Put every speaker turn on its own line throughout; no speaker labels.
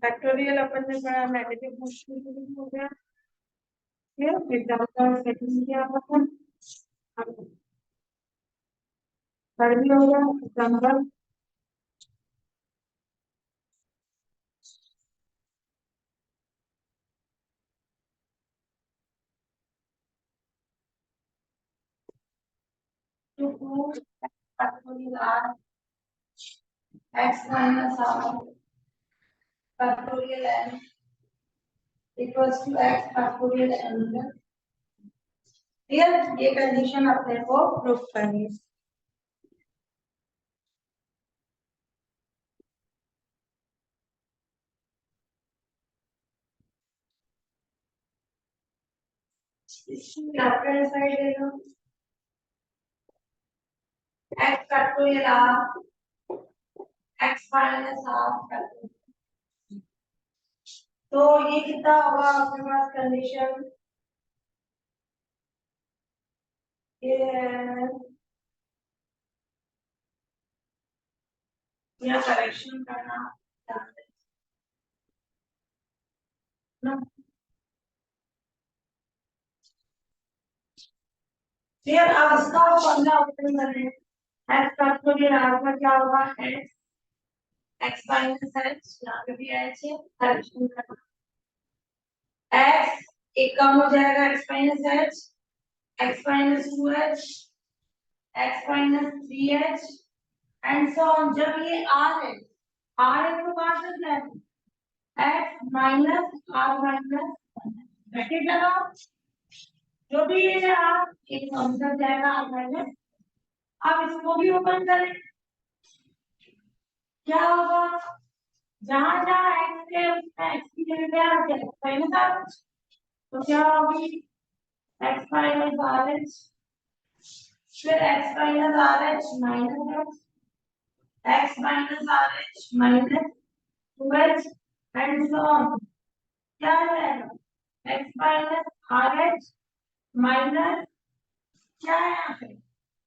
Factorial अपन ने पढ़ा, negative function हो गया। फिर एग्जांपल सेकंड क्या अपन थर्ड भी हो गया example. To prove factorial r x minus r factorial n equals to x factorial n। ये कंडीशन अपने को प्रूफ करनी है। इसकी लेफ्ट हैंड साइड ले लो, x factorial r x minus r factorial. तो ये कितना होगा आपके पास कंडीशन, ये या करेक्शन करना ना। फिर अब इसका फॉर्मूला ओपन करें, x फैक्टोरियल r का क्या होगा, x माइनस h, यहाँ पे भी h है, करेक्शन करना, x एक कम हो जाएगा, x minus h, x minus 2h, x minus 3h and so on. जब ये r है तो कहाँ तक जाएगा, x minus r minus, bracket लगाओ, जो भी है आप एक कम तक जाएगा r माइनस। अब इसको भी ओपन करें, क्या होगा, जहां जहां x है उसमें x की जगह क्या रखें, x माइनस r, तो क्या होगी x माइनस r h, फिर x minus r h minus x minus r h minus 2h and so on. क्या आ जाएगा x minus r h minus क्या है यहाँ पे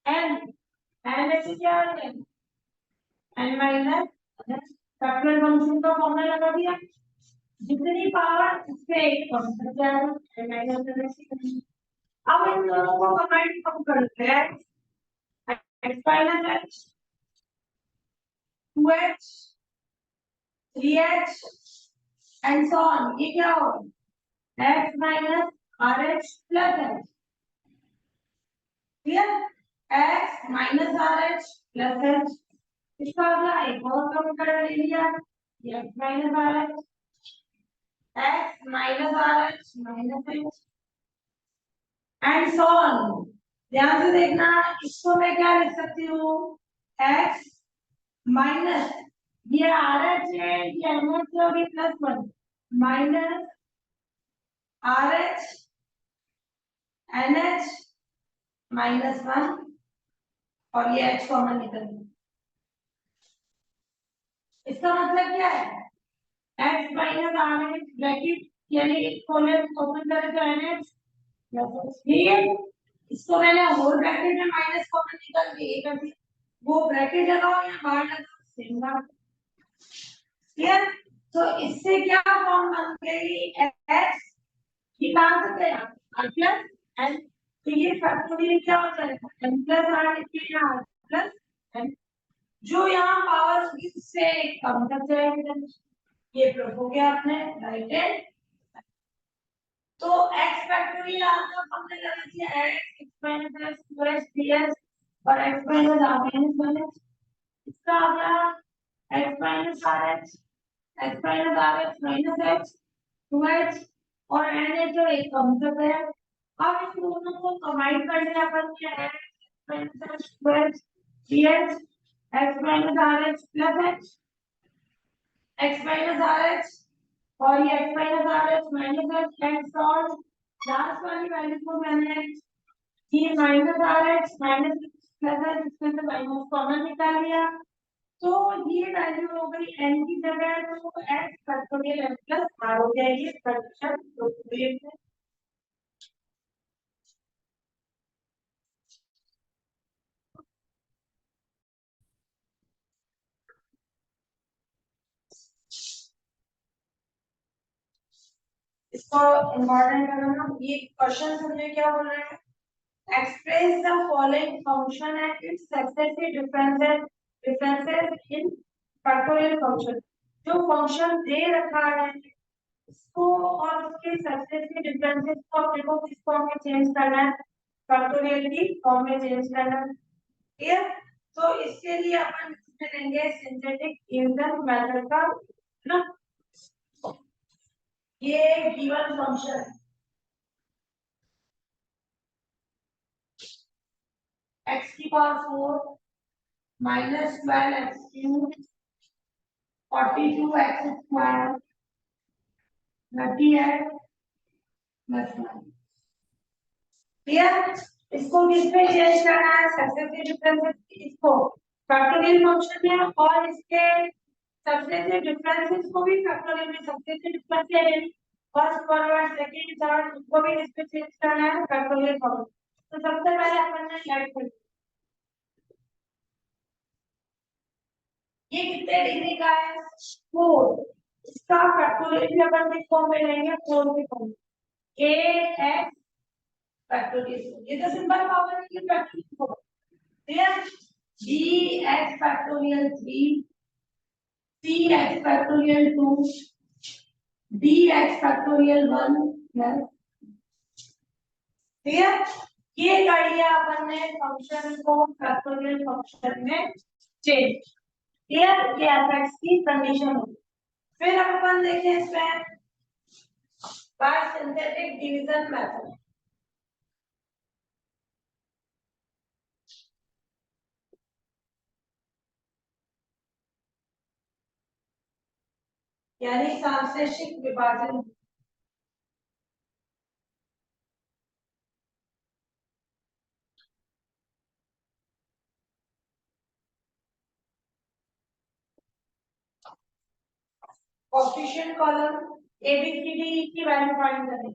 n, n h क्या है n माइनस फैक्टोरियल फंक्शन का फॉर्मूला लगा दिया, जितनी पावर उससे एक कम कर जाएगा n माइनस। अब इन दोनों को कंबाइन कम करते हैं, x minus h 2h 3h and so on. ये क्या होगा x minus rh plus h, clear, x minus rh plus h, इसका अगला एक और कम कर ले लिया, x minus rh x minus rh minus h and so on. ध्यान से देखना, इसको मैं क्या लिख सकती हूँ, x माइनस ये RH है, ये NH है, plus 1 minus RH NH minus 1 और ये H कॉमन निकल गया। इसका मतलब क्या है, x माइनस RH ब्रैकेट यानी कॉलन ओपन करें तो NH प्लस, इसको मैंने होल ब्रैकेट में माइनस कॉमन निकल गई कर दी, वो ब्रैकेट लगाओ या बाहर लगाओ सेम बात, क्लियर। तो इससे क्या फॉर्म बन गई, x ये कहां से गया r प्लस n, तो ये फैक्टोरियल क्या हो जाएगा n प्लस r इसके r प्लस n, जो यहाँ पावर होगी उससे कम कर जाएगा। ये प्रूफ हो गया आपने, राइट है। तो x फैक्टोरियल r का हमने लगा दिया x माइनस 2h 3h और x minus r minus 1h, इसका अगला x minus rh x minus rh minus h 2h और n जो एक कम कर है। अब इन दोनों को कंबाइन करने अपन क्या है, x minus 2h 3h x minus rh plus h x minus rh और ये x minus rh minus h and solve. Last वाली वैल्यू को मैंने ये minus rh minus plus h इसमें से माइनस कॉमन निकाल लिया, तो ये वैल्यू हो गई n की जगह, तो x factorial n plus r हो जाएगी कंडीशन। इसको इम्पोर्टेंट करना। ये क्वेश्चन समझे क्या बोल रहे हैं। Express the following function and it's successive differences in factorial function. जो फंक्शन दे रखा है इसको और उसके सक्सेसिव डिफरेंसेस को अपने को किस फॉर्म में चेंज करना है, फैक्टोरियल की फॉर्म में चेंज करना है। क्लियर। तो इसके लिए अपन लेंगे सिंथेटिक डिवीजन मेथड का ना। ये गिवन फंक्शन x की power 4 minus 12 x cube 42 x square 30 है प्लस 1। क्लियर। इसको किस पे चेंज करना है, सक्सेसिव डिफरेंसेस इसको फैक्टोरियल फंक्शन में और इसके सक्सेसिव डिफरेंसेस को भी फैक्टोरियल में। सक्सेसिव डिफरेंस है फर्स्ट फॉरवर्ड सेकंड थर्ड उसको भी इस पे चेंज करना है फैक्टोरियल फंक्शन। तो सबसे पहले अपन ने ऐड कर ये कितने डिग्री का है 4। इसका फैक्टोरियल भी अपन किस फॉर्म में लेंगे 4 के फॉर्म में। a x फैक्टोरियल ये तो सिंपल पावर की फैक्टोरियल होगा। Clear. b x factorial 3 c x factorial 2 d x factorial 1 plus. Clear. ये कर लिया अपन ने फंक्शन को फैक्टोरियल फंक्शन में चेंज। क्लियर। ये एफ की कंडीशन होगी। फिर अब अपन देखें इसमें बाय सिंथेटिक डिवीजन मेथड। यानी सांश्लेषिक विभाजन। कोएफिशिएंट कॉलम ABCD की वैल्यू फाइंड करें।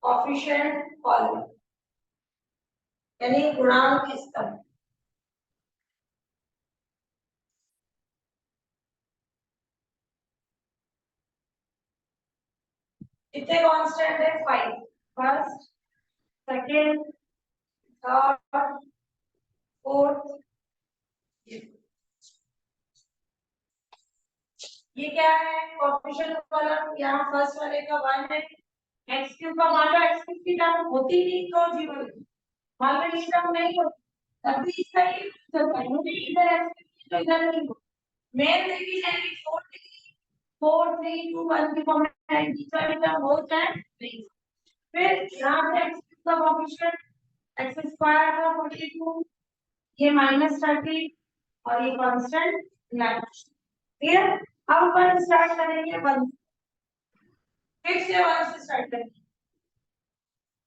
कोएफिशिएंट कॉलम यानी गुणांक स्तंभ। कितने कांस्टेंट है 5। First second third fourth. ये क्या है कोएफिशिएंट कॉलम। यहाँ फर्स्ट वाले का 1 है। x क्यूब का मान लो x क्यूब की टर्म होती नहीं तो 0 है। मान लो ये टर्म नहीं होती तब भी इसका ये चलता है क्योंकि इधर x क्यूब तो इधर नहीं हो। मेन देखी जाएगी 4 डिग्री 4 3 2 1 की फॉर्म में बीच वाली टर्म हो जाए नहीं। फिर यहाँ पे x क्यूब का कोएफिशिएंट x स्क्वायर का 42 ये -30 और ये कांस्टेंट 9। क्लियर। अब अपन स्टार्ट करेंगे 1 फिर से 1 से स्टार्ट करेंगे।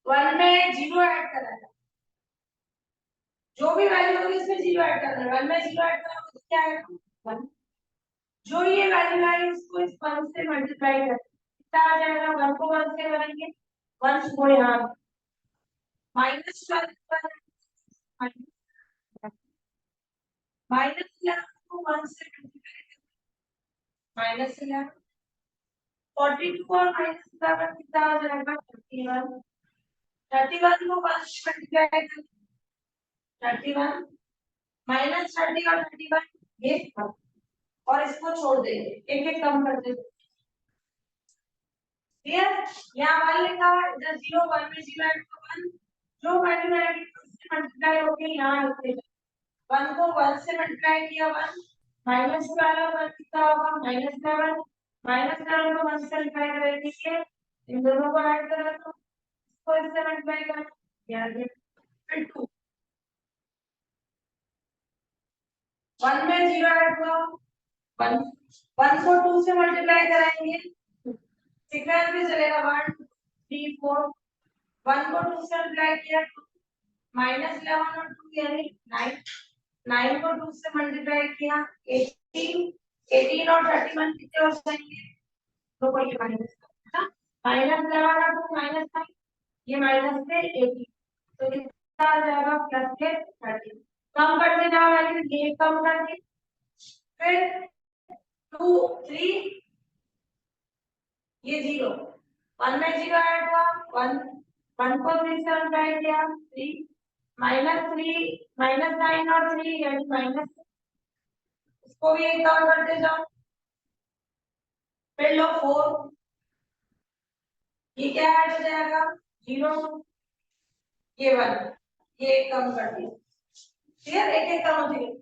1 में 0 ऐड करना है। जो भी वैल्यू होगी इसमें 0 ऐड करना है। 1 में 0 ऐड करना तो क्या आएगा 1। जो ये वैल्यू है उसको इस 1 से मल्टीप्लाई करें कितना आ जाएगा 1 को 1 से करेंगे 1 को यहाँ -12 -11 को 1 से मल्टीप्लाई -11 42 और -11 कितना आ जाएगा 31 31 को 1 से मल्टीप्लाई करें 31 -30 और 31 ये और इसको छोड़ देंगे एक एक कम कर देंगे। क्लियर। यहाँ 1 लिखा है इधर 0 1 में 0 ऐड तो 1 जो वैल्यू आएगी उससे मल्टीप्लाई होके यहाँ लिखते जाओ। 1 को 1 से मल्टीप्लाई किया 1 -12 1 कितना होगा -11 -11 को 1 से मल्टीप्लाई करेंगे इन दोनों को ऐड करें तो इसको इससे मल्टीप्लाई करें यहाँ फिर 2 1 में 0 ऐड हुआ 1 1 को 2 से मल्टीप्लाई कराएंगे सीक्वेंस में चलेगा 1 2 3 4 1 को 2 से मल्टीप्लाई किया -11 और 2 यानी 9 9 को 2 से मल्टीप्लाई किया 18 18 और 31 कितने हो जाएंगे तो कोई माइनस है ना -11 और 2 -9 ये माइनस से 18 तो कितना आ जाएगा प्लस के 30 कम करते जाओ वैल्यू ये कम कर दी। फिर 2 3 ये 0 1 में 0 ऐड हुआ 1 1 को 3 से मल्टीप्लाई किया 3 -3 -9 और 3 यानी माइनस, इसको भी एक कम करते जाओ, फिर लो 4, ये क्या ऐड हो जाएगा 0, ये 1, ये एक कम कर दिया, क्लियर, एक एक कम हो जाएगा,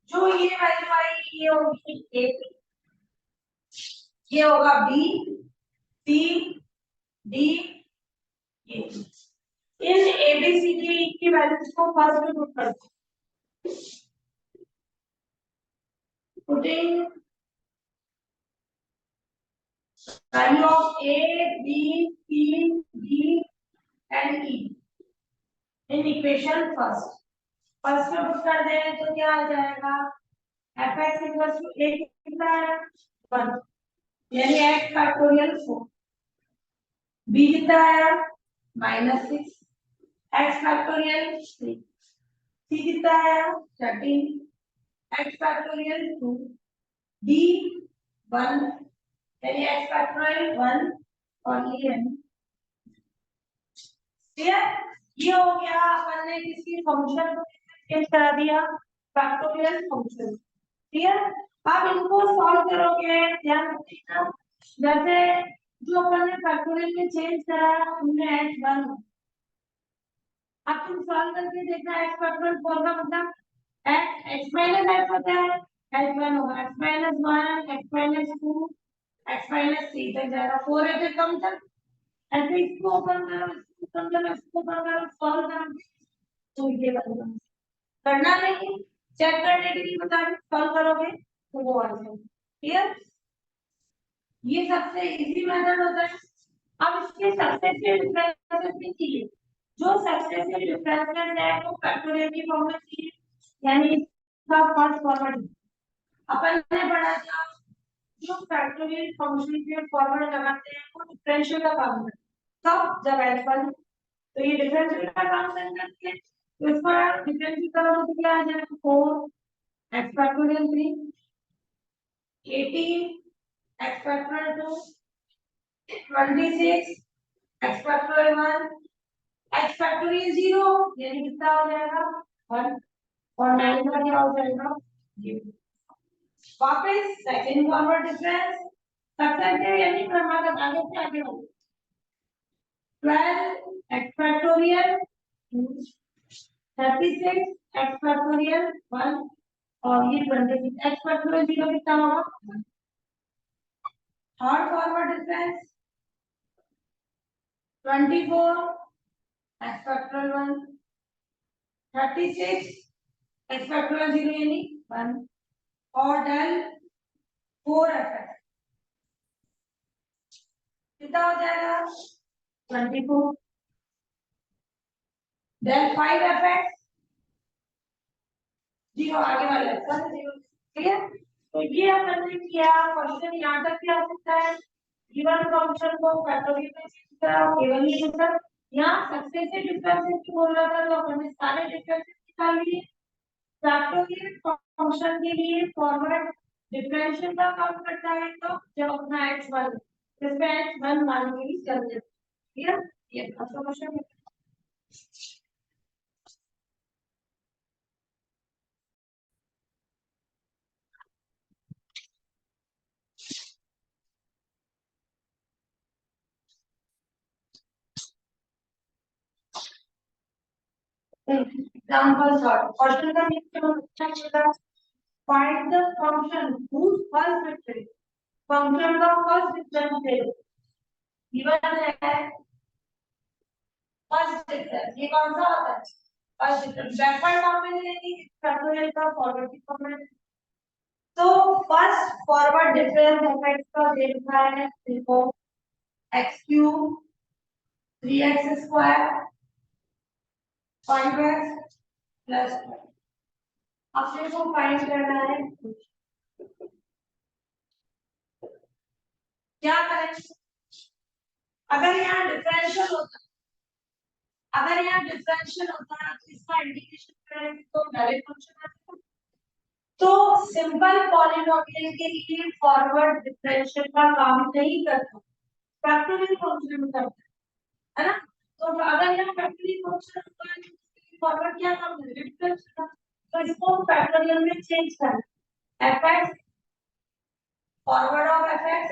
जो ये वैल्यू आई ये होगी ए, ये होगा बी, सी, डी, ये इन एबीसीडी की वैल्यूज को फर्स्ट में पुट करते हैं, putting value of A B C D and E in equation first में पुट कर दें तो क्या आ जाएगा F X equal to A कितना है 1 यानी एक्स फैक्टोरियल 4, बी कितना है -6 एक्स फैक्टोरियल 3, सी कितना है 13 एक्स फैक्टोरियल 2, डी 1 यानी एक्स फैक्टोरियल 1 और ये है क्लियर। ये हो गया अपन ने किसी फंक्शन को चेंज करा दिया फैक्टोरियल फंक्शन, क्लियर। अब इनको सॉल्व करोगे ध्यान रखिएगा, जैसे जो अपन ने फैक्टोरियल में चेंज करा उनमें x1, अब तुम सॉल्व करके देखना x फैक्टोरियल 4 का मतलब x माइनस x होता है x1 होगा x minus 1 x minus 2 x minus 3 तक जाएगा 4 है तो कम तक, ऐसे इसको ओपन करो इसको ओपन करो इसको ओपन करो सॉल्व करो तो ये बनेगा, करना नहीं चेक करने के लिए बता रही सॉल्व करोगे तो वो आंसर क्लियर। ये सबसे इजी मेथड होता है। अब इसके सक्सेसिव डिफरेंसेस भी चाहिए, जो सक्सेसिव डिफरेंसेस है वो फैक्टोरियल की फॉर्म में चाहिए, यानी इसका फर्स्ट फॉर्वर्ड अपन ने पढ़ा था, जो फैक्टोरियल फंक्शन के फॉर्वर्ड लगाते हैं वो डिफरेंशियल का काम करते हैं, तब जब x1 तो ये डिफरेंशियल का काम करते हैं, तो इसका डिफरेंशियल करोगे तो क्या आ जाएगा 4 x factorial 3 18 x factorial 2 26 x factorial 1 x factorial 0 यानी कितना हो जाएगा 1 और 9 का क्या हो जाएगा 0। वापस सेकंड फॉरवर्ड डिफरेंस सक्सेसिव यानी क्रमागत आगे से आगे बढ़ो 12 x फैक्टोरियल 36 x फैक्टोरियल 1 और ये 26 x फैक्टोरियल 0 कितना होगा 1। Third forward difference 24 x factorial 1 36 x factorial 0 यानी 1 और डेल 4f कितना हो जाएगा 24 डेल 5f 0 आगे वाला 0 क्लियर। तो ये अपन ने किया क्वेश्चन यहाँ तक क्या हो सकता है गिवन फंक्शन को फैक्टोरियल में चेंज करा केवल ये सर यहाँ सक्सेसिव डिफरेंसेस की बोल रहा था तो अपन ने सारे डिफरेंसेस निकाल लिए, फैक्टोरियल फंक्शन के लिए फॉरवर्ड डिफरेंशियल का काम करता है तो जब अपना x1 इसमें x1 मान के ही चल जाए क्लियर। ये आपका क्वेश्चन है। एग्जांपल सॉल्व क्वेश्चन का नीचे find the function whose first difference function का first difference है given है first difference ये कौन सा होता है first difference बैकवर्ड फॉर्म में लेंगे फैक्टोरियल का फॉरवर्ड फॉर्म में तो फर्स्ट फॉरवर्ड डिफरेंस एफ का दे रखा है देखो x cube 3x square 5x plus अब देखो फाइंड करना है क्या करें अगर यहाँ डिफरेंशियल होता अगर यहाँ डिफरेंशियल होता है तो इसका इंटीग्रेशन करेंगे तो डायरेक्ट फंक्शन आता है, तो सिंपल पॉलिनोमियल के लिए फॉरवर्ड डिफरेंशियल का काम नहीं करता, फैक्टोरियल फंक्शन में करते है ना। तो अगर यहाँ फैक्टोरियल फंक्शन का फॉरवर्ड क्या करना है, रिप्लेस करना, तो इसको फैक्टोरियल में चेंज करना। fx forward of fx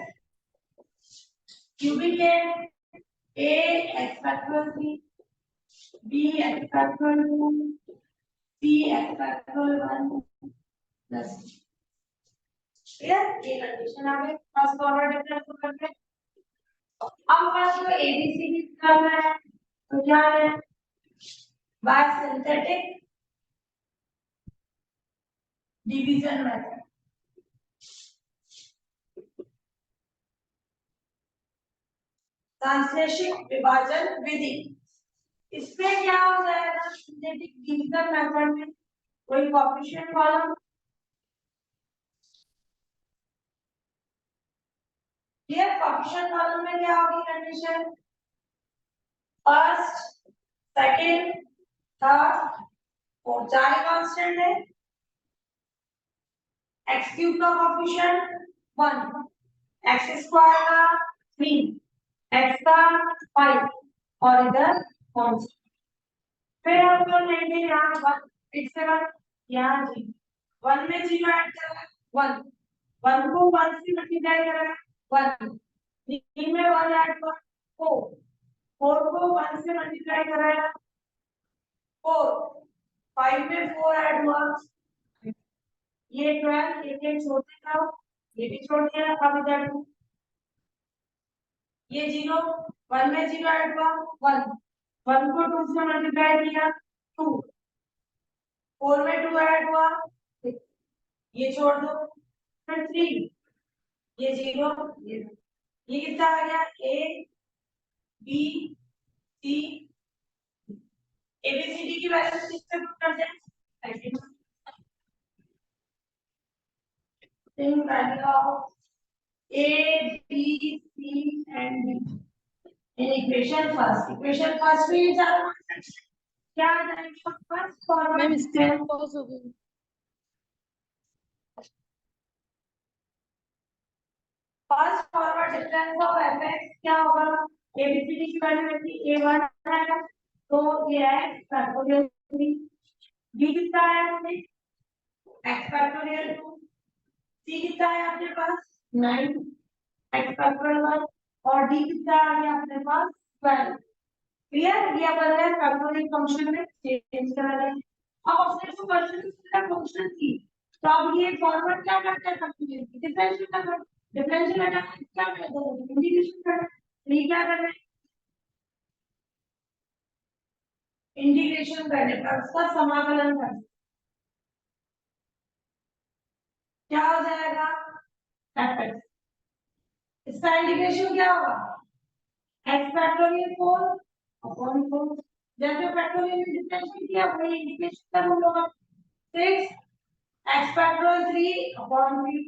cubic है a x factorial 3 b x factorial 2 c x factorial 1 plus ये कंडीशन आ गई फर्स्ट ऑर्डर डिफरेंस करके। अब बात को एबीसीडी करना है तो क्या है, bye synthetic division method. Translation विभाजन विधि, इसमें क्या हो जाएगा, सिंथेटिक डिवीजन मेथड में कोई कोएफिशिएंट कॉलम, ये कोएफिशिएंट कॉलम में क्या होगी कंडीशन, फर्स्ट सेकंड थर्ड और चार कांस्टेंट है, x क्यूब का कोएफिशिएंट 1, x स्क्वायर का 3, x का 5 और इधर कांस्टेंट। फिर हम लोग लेंगे यहाँ 1 फिर से 1 यहाँ 0 1 में 0 ऐड करेगा 1 1 को 1 से मल्टीप्लाई करेगा 1 3 में 1 ऐड कर 4 4 को 1 से मल्टीप्लाई करेगा 4 5 में 4 ऐड हुआ ये 12 ये छोड़ देगा ये भी छोड़ दिया अब इधर 2 ये 0 1 में 0 ऐड हुआ 1 1 को 2 से मल्टीप्लाई किया 2 4 में 2 ऐड हुआ 6 ये छोड़ दो फिर 3 ये 0 ये कितना आ गया ए बी सी एबीसीडी की वैल्यू किससे पुट करते हैं, in value of A B C and D in equation first में ये चारों क्या आ जाएगा, first forward
ma'am screen pause हो गई।
First forward difference of fx क्या होगा, एबीसीडी की वैल्यू रहती a1 है तो ये है फैक्टोरियल 3 b कितना है अपने x फैक्टोरियल 2 c कितना है अपने पास 9 x फैक्टोरियल 1 और d कितना आ गया अपने पास 12। क्लियर, ये अपन ने फैक्टोरियल फंक्शन में चेंज करा दिया। अब अपने को क्वेश्चन का फंक्शन थी तो अब ये फॉरवर्ड क्या करते हैं फैक्टोरियल की डिफरेंशियल का डिफरेंशियल हटा क्या करते हैं इंटीग्रेशन कर ये क्या कर रहे हैं इंटीग्रेशन करने पर उसका समाकलन कर क्या हो जाएगा fx, इसका इंटीग्रेशन क्या होगा x फैक्टोरियल 4 अपॉन 4 जैसे फैक्टोरियल में डिफरेंशिएट किया वही इंटीग्रेशन का रूल होगा 6 x factorial 3 upon 3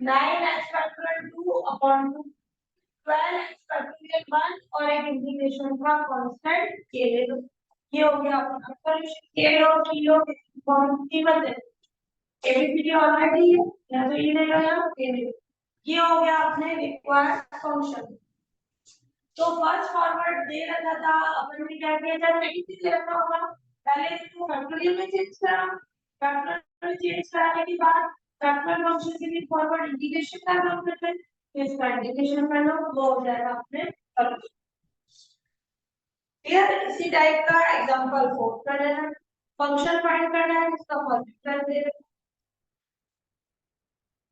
9 x factorial 2 upon 2 12 x factorial 1 और एक इंटीग्रेशन का कांस्टेंट k ले लो। ये हो गया अपना सॉल्यूशन k लो किलो कीमत है एबीसीडी ऑलरेडी है या तो ये ले लो या k ले लो। ये हो गया अपने रिक्वायर्ड फंक्शन। तो फर्स्ट फॉरवर्ड दे रखा था अपन ने क्या किया था नेगेटिव दे रखा होगा पहले इसको फैक्टोरियल में चेंज करा फैक्टोरियल में चेंज कराने के बाद फैक्टोरियल फंक्शन के लिए फॉरवर्ड इंटीग्रेशन का काम करते हैं तो इसका इंटीग्रेशन कर लो वो हो जाएगा अपने सॉल्यूशन। क्लियर, इसी टाइप का एग्जांपल 4 कर लेना फंक्शन फाइंड करना है इसका फॉर्मूला दे